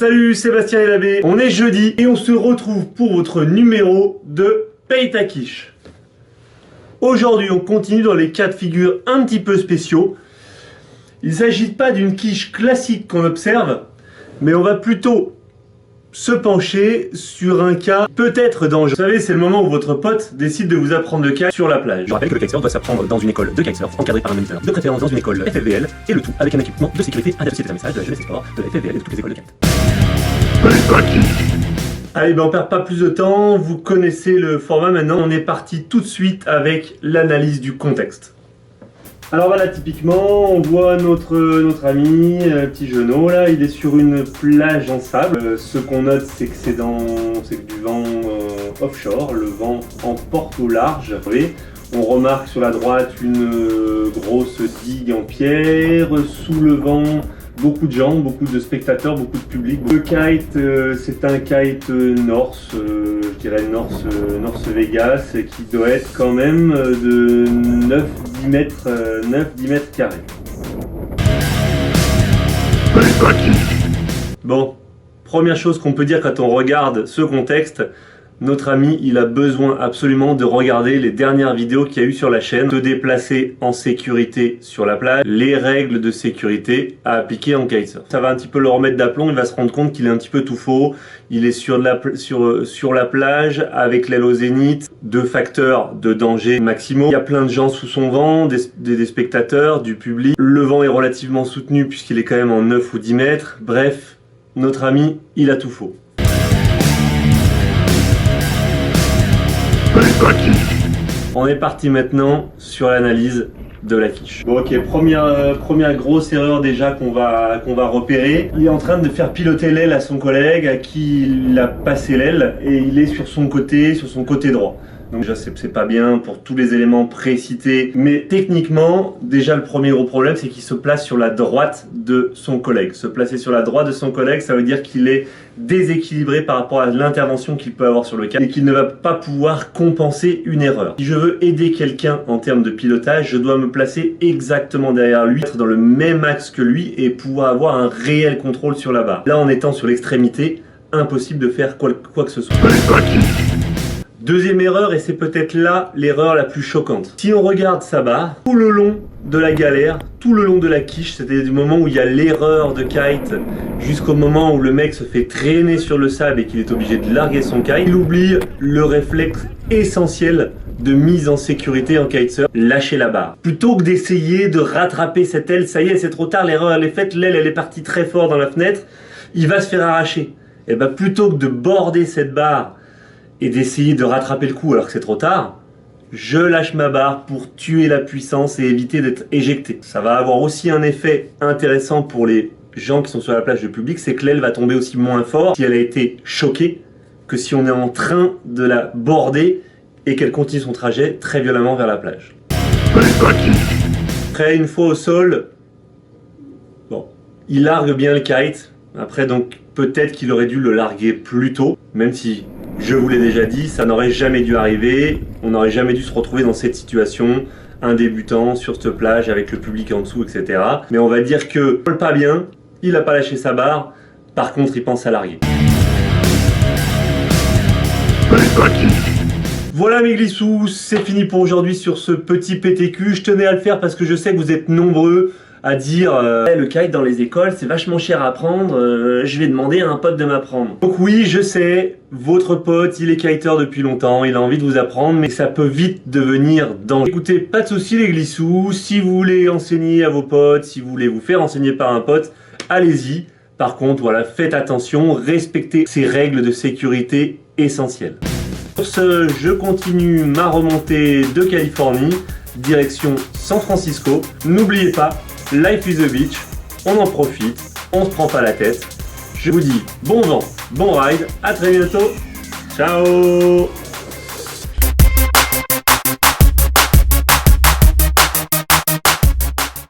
Salut, Sébastien et l'abbé. On est jeudi et on se retrouve pour votre numéro de Paye ta quiche. Aujourd'hui, on continue dans les cas de figure un petit peu spéciaux. Il ne s'agit pas d'une quiche classique qu'on observe, mais on va plutôt se pencher sur un cas peut-être dangereux. Vous savez, c'est le moment où votre pote décide de vous apprendre le kite sur la plage. Je rappelle que le kitesurf doit s'apprendre dans une école de kitesurf encadrée par un moniteur, de préférence dans une école FFVL, et le tout avec un équipement de sécurité adapté. C'est un message de la jeunesse et sport, de la FFVL et de toutes les écoles de kite. Allez, on perd pas plus de temps, vous connaissez le format maintenant, on est parti tout de suite avec l'analyse du contexte. Alors voilà, typiquement, on voit notre ami, petit genou là, il est sur une plage en sable. Ce qu'on note, c'est que c'est du vent offshore, le vent emporte au large. Vous voyez, on remarque sur la droite une grosse digue en pierre, sous le vent, beaucoup de gens, beaucoup de spectateurs, beaucoup de public. Le kite, c'est un kite Norse, je dirais Norse Vegas, qui doit être quand même de 9-10 mètres carrés. Bon, première chose qu'on peut dire quand on regarde ce contexte, notre ami, il a besoin absolument de regarder les dernières vidéos qu'il y a eu sur la chaîne, se déplacer en sécurité sur la plage, les règles de sécurité à appliquer en kitesurf. Ça va un petit peu le remettre d'aplomb, il va se rendre compte qu'il est un petit peu tout faux. Il est sur la plage avec l'aile au zénith, 2 facteurs de danger maximaux. Il y a plein de gens sous son vent, des spectateurs, du public. Le vent est relativement soutenu puisqu'il est quand même en 9 ou 10 mètres. Bref, notre ami, il a tout faux. On est parti maintenant sur l'analyse de la quiche. Bon, ok, première grosse erreur déjà qu'on va repérer. Il est en train de faire piloter l'aile à son collègue à qui il a passé l'aile et il est sur son côté droit. Donc déjà c'est pas bien pour tous les éléments précités, mais techniquement, déjà le premier gros problème c'est qu'il se place sur la droite de son collègue. Se placer sur la droite de son collègue, ça veut dire qu'il est déséquilibré par rapport à l'intervention qu'il peut avoir sur le kite et qu'il ne va pas pouvoir compenser une erreur. Si je veux aider quelqu'un en termes de pilotage, je dois me placer exactement derrière lui, être dans le même axe que lui et pouvoir avoir un réel contrôle sur la barre. Là, en étant sur l'extrémité, impossible de faire quoi que ce soit. Deuxième erreur, et c'est peut-être là l'erreur la plus choquante. Si on regarde sa barre, tout le long de la galère, tout le long de la quiche, c'est-à-dire du moment où il y a l'erreur de kite jusqu'au moment où le mec se fait traîner sur le sable et qu'il est obligé de larguer son kite, il oublie le réflexe essentiel de mise en sécurité en kitesurf, lâcher la barre. Plutôt que d'essayer de rattraper cette aile, ça y est, c'est trop tard, l'erreur elle est faite, l'aile elle est partie très fort dans la fenêtre, il va se faire arracher. Et bien plutôt que de border cette barre et d'essayer de rattraper le coup alors que c'est trop tard, je lâche ma barre pour tuer la puissance et éviter d'être éjecté. Ça va avoir aussi un effet intéressant pour les gens qui sont sur la plage de public, c'est que l'aile va tomber aussi moins fort si elle a été choquée que si on est en train de la border et qu'elle continue son trajet très violemment vers la plage. Après, une fois au sol, bon, il largue bien le kite. Après, donc, peut-être qu'il aurait dû le larguer plus tôt, même si, je vous l'ai déjà dit, ça n'aurait jamais dû arriver. On n'aurait jamais dû se retrouver dans cette situation, un débutant sur cette plage avec le public en dessous, etc. Mais on va dire que, pas bien, il n'a pas lâché sa barre, par contre, il pense à larguer. Voilà mes glissous, c'est fini pour aujourd'hui sur ce petit PTQ. Je tenais à le faire parce que je sais que vous êtes nombreux à dire le kite dans les écoles c'est vachement cher à apprendre, je vais demander à un pote de m'apprendre. Donc oui, je sais, votre pote il est kiter depuis longtemps, il a envie de vous apprendre, mais ça peut vite devenir dangereux. Écoutez, pas de soucis les glissous, si vous voulez enseigner à vos potes, si vous voulez vous faire enseigner par un pote, allez-y. Par contre, voilà, faites attention, respectez ces règles de sécurité essentielles. Pour ce, je continue ma remontée de Californie, direction San Francisco. N'oubliez pas, life is a beach, on en profite, on se prend pas la tête. Je vous dis bon vent, bon ride, à très bientôt, ciao.